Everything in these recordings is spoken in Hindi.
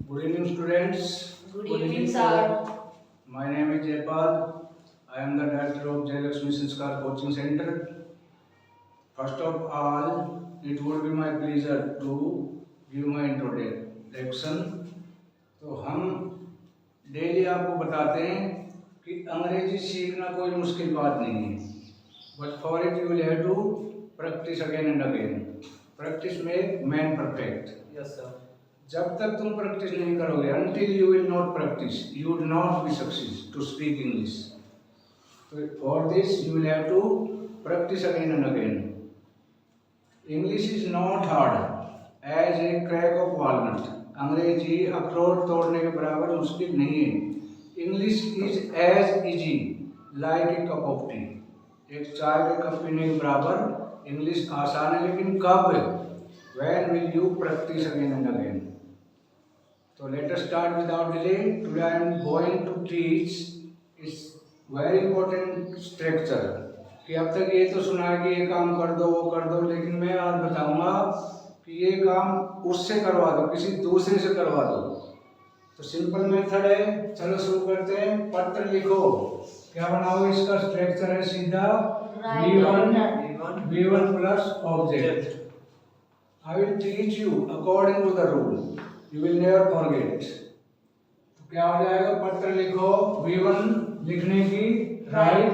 Good evening, students. Good evening, sir. My name is Jaypal. I am the director of Jayalakshmi Sanskar Coaching Center. First of all, it would be my pleasure to give my introduction. तो हम डेली आपको बताते हैं कि अंग्रेजी सीखना कोई मुश्किल बात नहीं है, but for it you will have to practise again and again. Practice make man perfect. Yes, sir. जब तक तुम प्रैक्टिस नहीं करोगे, until you will not practice, you would not be success to speak English. So for this you will have to practice again and again. English is not hard as a crack of walnut. अंग्रेजी अखरोट तोड़ने के बराबर मुश्किल नहीं है. English is as easy like a cup of tea. एक चाय के कप पीने के बराबर इंग्लिश आसान है, लेकिन कब? When will you practice again and again? So let us start without delay. Today I am going to teach is very important structure. कि अब तक ये तो सुना है कि ये काम कर दो वो कर दो, लेकिन मैं आज बताऊंगा कि ये काम उससे करवा दो, किसी दूसरे से करवा दो. तो सिंपल मेथड है. चलो शुरू करते हैं. पत्र लिखो. क्या बनाओगे? इसका स्ट्रक्चर है सीधा V1 plus object. I will teach you according to the rule. You will never forget. तो क्या हो जाएगा? पत्र लिखो. V1 लिखने की राइट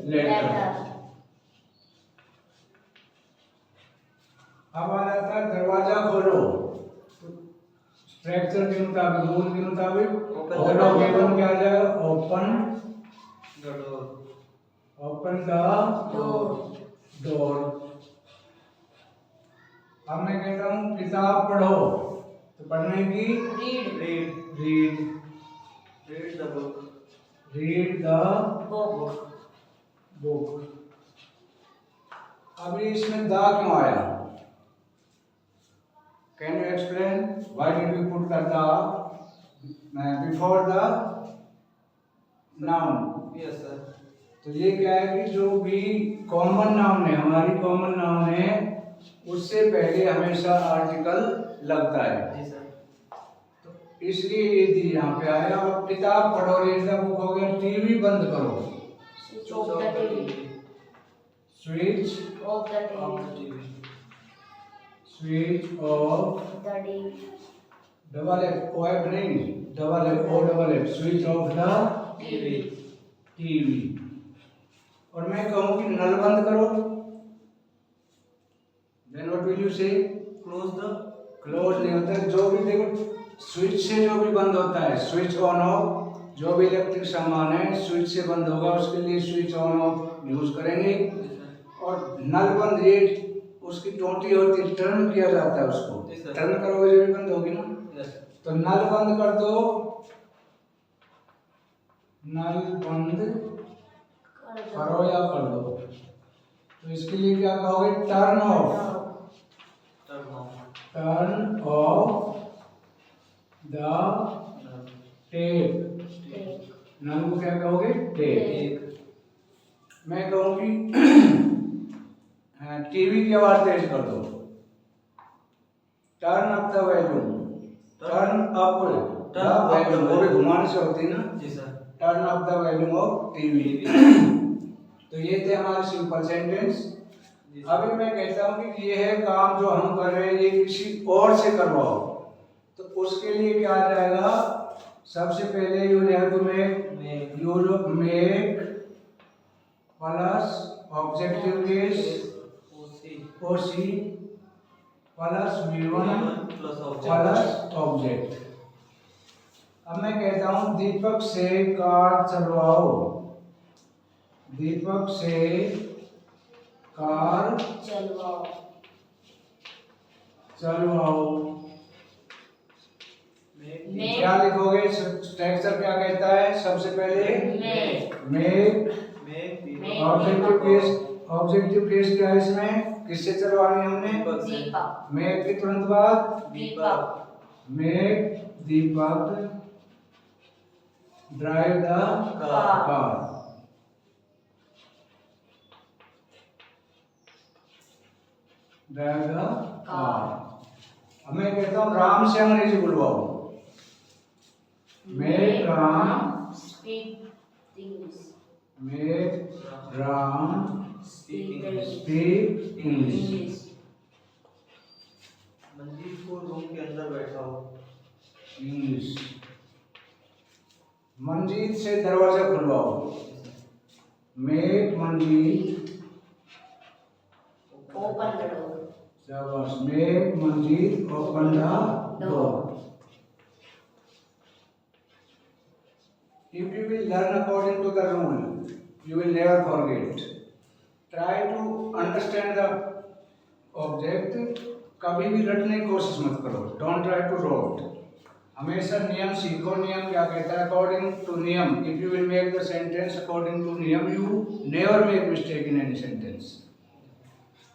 लेटर. अब आ जाता है दरवाजा खोलो. तो स्ट्रक्चर के मुताबिक, रूल के मुताबिक खोलो. V1 क्या आ जाएगा? Open the door. अब मैं कहता हूँ किताब पढ़ो. तो पढ़ने की रीड द बुक. अभी इसमें द क्यों आया? Can you explain why did we put the before the noun? Yes, sir. तो ये क्या है कि जो भी कॉमन नाउन है, हमारी कॉमन नाउन है, उससे पहले हमेशा आर्टिकल लगता है. जी सर. तो इसलिए ये दी यहाँ पे आया. और किताब पढ़ो, रीड द बुक हो गया. टीवी बंद करो. Switch off the TV. Switch Off the TV. Switch off. The TV. Double F O F नहीं, double F O double F. Switch off the TV. और मैं कहूँ कि नल बंद करो. Then what will you say? Close नहीं होता है. जो भी देखो, स्विच से जो भी बंद होता है, स्विच ऑन ऑफ, जो भी इलेक्ट्रिक सामान है स्विच से बंद होगा, उसके लिए स्विच ऑन ऑफ यूज करेंगे. और नल बंद, ये उसकी टोटी होती है, टर्न किया जाता है उसको. टर्न करोगे जो भी बंद होगी ना. तो नल बंद कर दो. नल बंद करो या कर दो. तो इसके लिए क्या कहोगे? Turn off the tap. नल को क्या कहोगे? टेप. मैं कहूँगी टीवी की आवाज तेज कर दो. Turn up the volume. Turn up the volume, वो भी घुमाने से होती है ना. जी sir. Turn up the volume of TV. तो ये थे हमारे सिंपल सेंटेंस. अभी मैं कहता हूँ कि ये है काम जो हम कर रहे हैं, ये किसी और से करवाओ. तो उसके लिए क्या आ जाएगा? सबसे पहले you have to make plus objective case OC plus V1 plus object. अब मैं कहता हूँ दीपक से कार चलवाओ. दीपक से कार चलवाओ. क्या लिखोगे? स्ट्रक्चर क्या कहता है? सबसे पहले मेक. ऑब्जेक्टिव केस क्या है इसमें? किससे चलवानी है हमने? मेक के तुरंत बाद make Deepak drive the car. Drive the car. अब मैं कहता हूँ राम से अंग्रेजी बुलवाओ। Make Ram speak English. Make Ram Speak speak English. English. Manjeet को रूम के अंदर बैठा हो। इंग्लिश। मंजीत से दरवाजा खुलवाओ। Make Manjeet Open the door. शाबाश। Make Manjeet open the door. If you will learn according to the rule, you will never forget. Try to understand the object. कभी भी रटने की कोशिश मत करो। Don't try to rote. हमेशा नियम सीखो। नियम क्या कहता है? According to नियम. If you will make the sentence according to नियम, you never make mistake in any sentence.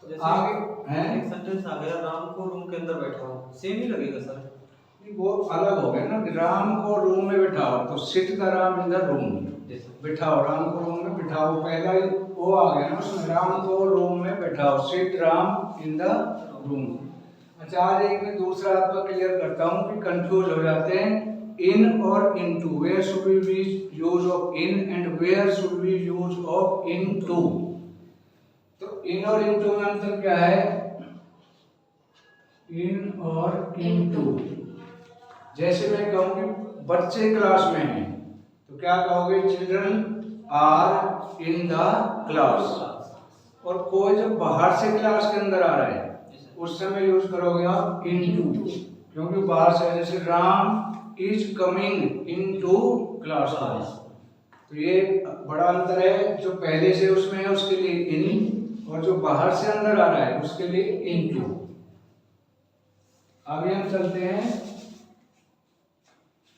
आगे हैं? एक सेंटेंस आ गया, राम को रूम के अंदर बैठा हो, सेम ही लगेगा सर? वो अलग हो गया ना कि राम को रूम में बिठाओ, तो sit the Ram in the room. बिठाओ, राम को रूम में बिठाओ, पहला ही वो आ गया ना उसमें। राम को रूम में बिठाओ, sit Ram in the room. अच्छा, आज एक मैं दूसरा आपका क्लियर करता हूँ कि कंफ्यूज हो जाते हैं इन और into. Where should we use of in and where should we use of into. तो इन और इनटू में अंतर क्या है? इन और इनटू। जैसे मैं कहूँ कि बच्चे क्लास में हैं, तो क्या कहोगे? Children are in the class. और कोई जब बाहर से क्लास के अंदर आ रहा है उस समय यूज करोगे आप इनटू, क्योंकि बाहर से, जैसे Ram is coming into class. तो ये बड़ा अंतर है। जो पहले से उसमें है उसके लिए इन, और जो बाहर से अंदर आ रहा है उसके लिए इनटू। अभी हम चलते हैं,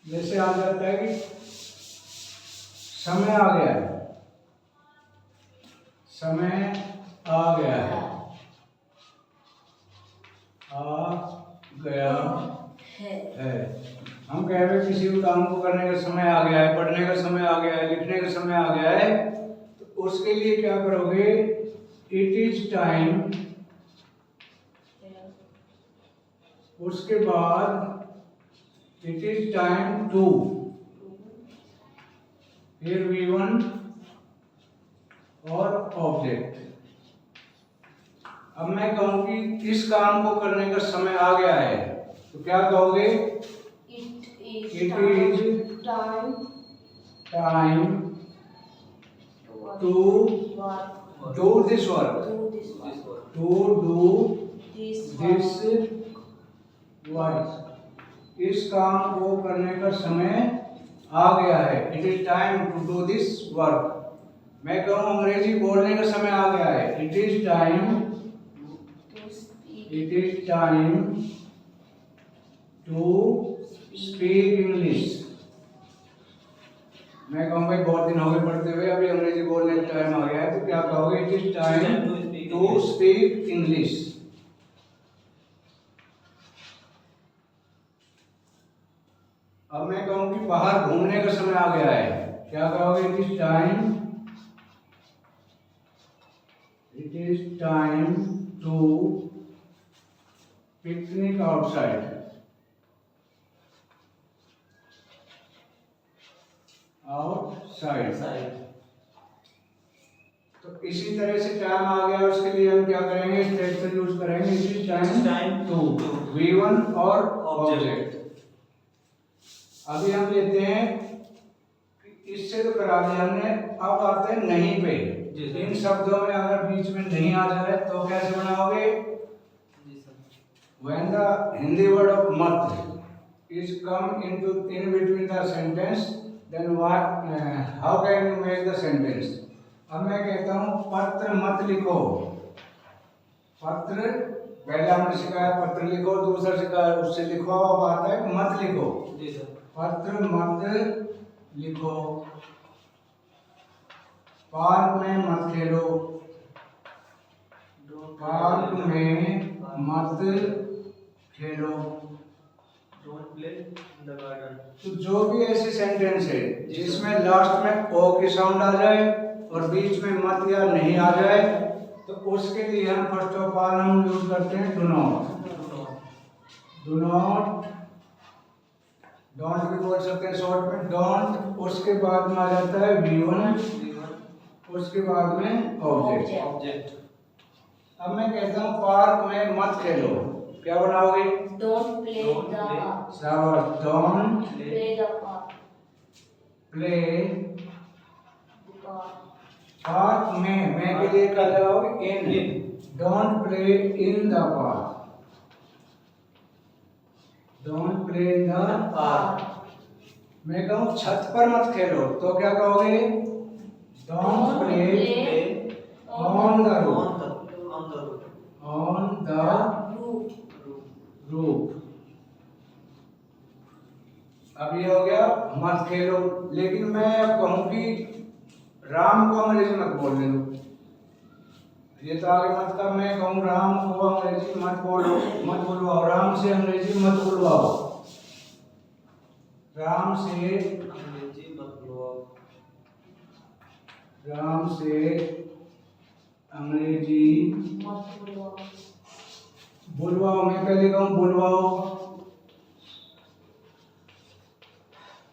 जैसे आ जाता है कि समय आ गया है, समय आ गया है, आ गया है। हम कह रहे हैं किसी भी काम को करने का समय आ गया है, पढ़ने का समय आ गया है, लिखने का समय आ गया है, तो उसके लिए क्या करोगे? It is time. उसके बाद इट इज टाइम टू। फिर V1 और ऑब्जेक्ट। अब मैं कहूं कि इस काम को करने का समय आ गया है, तो क्या कहोगे? It it is is time time to work. Do this work. Do this work. To do This this work. Work. इस काम को करने का समय आ गया है। It is time to do this work. मैं कहूँ अंग्रेजी बोलने का समय आ गया है। It is time To speak. It is time to speak English. मैं कहूँ भाई बहुत दिन हो गए पढ़ते हुए, अभी अंग्रेजी बोलने का टाइम आ गया है, तो क्या कहोगे? It is time to speak English. अब मैं कहूँ कि बाहर घूमने का समय आ गया है, क्या कहोगे? It is time to picnic outside. Outside. तो इसी तरह से टाइम आ गया, उसके लिए हम क्या करेंगे? स्ट्रक्चर यूज करेंगे। It is time to V1 और ऑब्जेक्ट। अभी हम लेते हैं, इससे तो करा दिया हमने, अब आते हैं नहीं पे। इन शब्दों में अगर बीच में नहीं आ जाए तो कैसे बनाओगे? When the Hindi word of मत is come into in between the sentence, then what? How can you make the sentence? अब मैं कहता हूँ पत्र मत लिखो। पत्र पहले हमने सिखाया पत्र लिखो, दूसरा सिखाया उससे लिखो, अब आता है मत लिखो। पत्र मत लिखो। पार्क में मत खेलो। पार्क में मत खेलो। Don't play in the garden. तो जो भी ऐसे सेंटेंस है जिसमें लास्ट में ओ की साउंड आ जाए और बीच में मत या नहीं आ जाए, तो उसके लिए हम फर्स्ट ऑफ ऑल हम यूज करते हैं do not. Do not, don't भी बोल सकते हैं शॉर्ट में, डोंट, उसके बाद में आ जाता है V1, उसके बाद में ऑब्जेक्ट। ऑब्जेक्ट। अब मैं कहता हूँ पार्क में मत खेलो, क्या बनाओगे? Don't play Don't the play. park. शाबाश, don't Play the park. Play The park. Park में, मैं के लिए क्या लगाओगे? In, don't play in the park, don't play in the park. मैं कहूँ छत पर मत खेलो, तो क्या कहोगे? Don't play on the roof, on the Roof. Roof. अब ये हो गया मत खेलो, लेकिन मैं अब कहूँ कि राम को अंग्रेजी मत बोलने दो, ये तो आगे मत का, मैं कहूँ राम को अंग्रेजी मत बोलो, मत बुलवाओ, राम से अंग्रेजी मत बुलवाओ, राम से अंग्रेजी मत बोलो। राम से अंग्रेजी मत बुलवाओ। बुलवाओ, मैं पहले कहूँ बुलवाओ,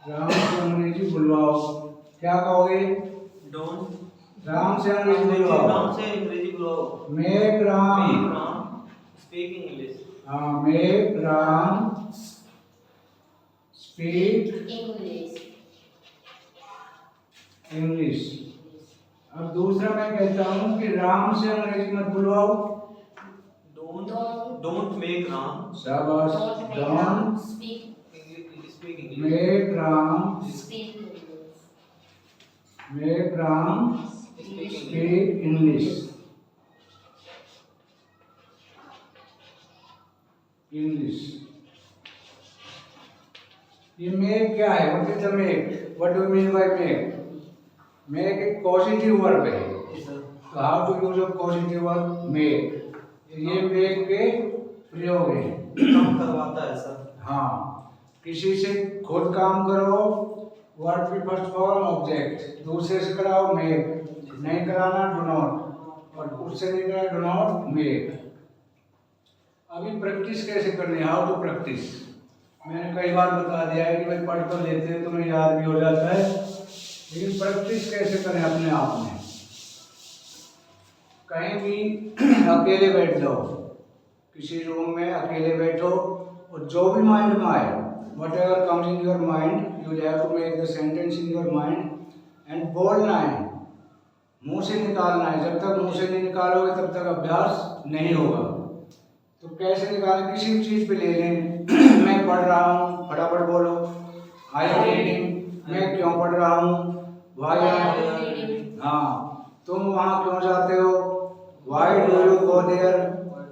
राम से अंग्रेजी बुलवाओ, क्या कहोगे? डोंट, राम से अंग्रेजी बुलवाओ, राम से अंग्रेजी बुलाओ। Make Ram, make Ram speak English. हाँ, make Ram speak English. English. अब दूसरा मैं कहता हूँ कि राम से अंग्रेजी मत बुलवाओ, डोंट मेक राम शाबाश, Don't make don't Ram speak. Speak English. Make Ram, Speak English. Make Ram speak English. Speak English, English. ये मेक क्या है? What is the make? What do you mean by make? Make एक पॉजिटिव वर्ब है, तो how to use a positive verb? Make. ये मेक के प्रयोग है, काम करवाता है सर। हाँ, किसी से खुद काम करो, वर्ब की फर्स्ट फॉर्म ऑब्जेक्ट, दूसरे से कराओ मेक, नहीं कराना डू नॉट, और उससे नहीं कराना डू नॉट मेक। अभी प्रैक्टिस कैसे करनी है? How to practise? मैंने कई बार बता दिया है कि भाई पढ़ तो लेते हैं, तुम्हें याद भी हो जाता है, लेकिन प्रैक्टिस कैसे करें अपने आप में? कहीं भी अकेले बैठ जाओ, किसी रूम में अकेले बैठो, और जो भी माइंड में आए, whatever comes in your mind, you have to make the sentence in your mind, and बोलना है, मुंह से निकालना है। जब तक मुंह से नहीं निकालोगे तब तक अभ्यास नहीं होगा। तो कैसे निकालें? किसी भी चीज़ पे ले लें, मैं पढ़ रहा हूँ, फटाफट बोलो, आई एम रीडिंग, मैं क्यों पढ़ रहा हूँ, Y Why are you reading? हाँ, तुम वहाँ क्यों जाते हो, why do you go there,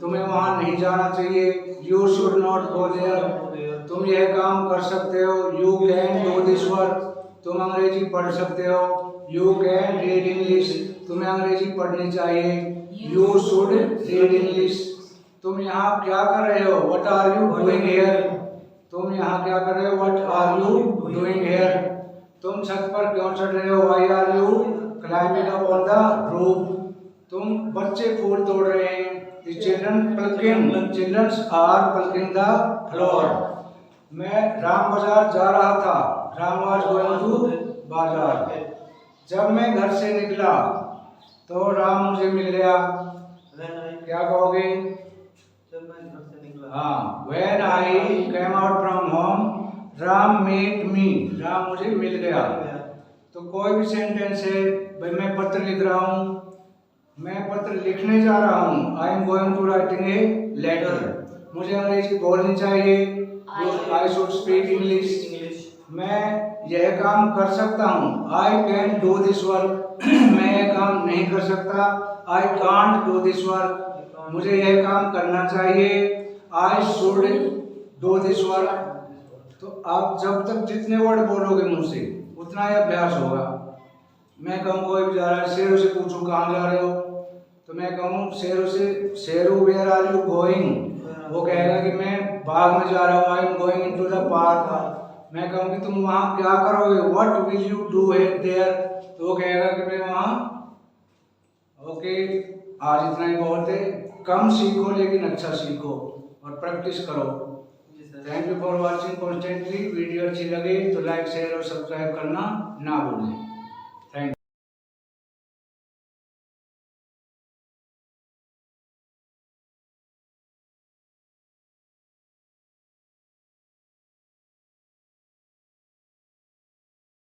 तुम्हें वहाँ नहीं जाना चाहिए, you should not go there, तुम यह काम कर सकते हो, you can do this work, तुम अंग्रेजी पढ़ सकते हो, यू कैन रीड इंग्लिश, तुम्हें अंग्रेजी पढ़नी चाहिए, यू शुड रीड इंग्लिश। तुम यहाँ क्या कर रहे हो, what are you doing here, तुम यहाँ क्या कर रहे हो, what are you doing here. तुम छत पर क्यों चढ़ रहे हो, why are you climbing up on the roof. तुम बच्चे फूल तोड़ रहे हैं, the children are plucking the flower। मैं राम बाजार जा रहा था, राम was going to बाजार। जब मैं घर से निकला तो राम मुझे मिल गया, क्या कहोगे? जब मैं घर से निकला। हाँ, when I came out from home, Ram met me, Ram मुझे मिल गया। तो कोई भी सेंटेंस है, भाई मैं पत्र लिख रहा हूँ, मैं पत्र लिखने जा रहा हूँ, I am going to writing a letter, मुझे अंग्रेजी बोलनी चाहिए, आई शुड स्पीक इंग्लिश, मैं यह काम कर सकता हूँ, I can do this work, मैं यह काम नहीं कर सकता, I can't do this work, मुझे यह काम करना चाहिए, I should do this work. तो आप जब तक जितने वर्ड बोलोगे मुंह से उतना ही अभ्यास होगा। मैं कहूँ कोई भी जा रहा है, शेरू से पूछूं कहाँ जा रहे हो, तो मैं कहूँ शेरू से, Sheru where are you going, वो कहेगा कि मैं बाग में जा रहा हूँ, I am going into the park. मैं कहूँ कि तुम वहाँ क्या करोगे, what will you do there, तो वो कहेगा कि मैं वहाँ। ओके, आज इतना ही बहुत है। कम सीखो लेकिन अच्छा सीखो और प्रैक्टिस करो। Thank you for watching constantly. Video अच्छी लगे तो लाइक शेयर और सब्सक्राइब करना ना भूलें।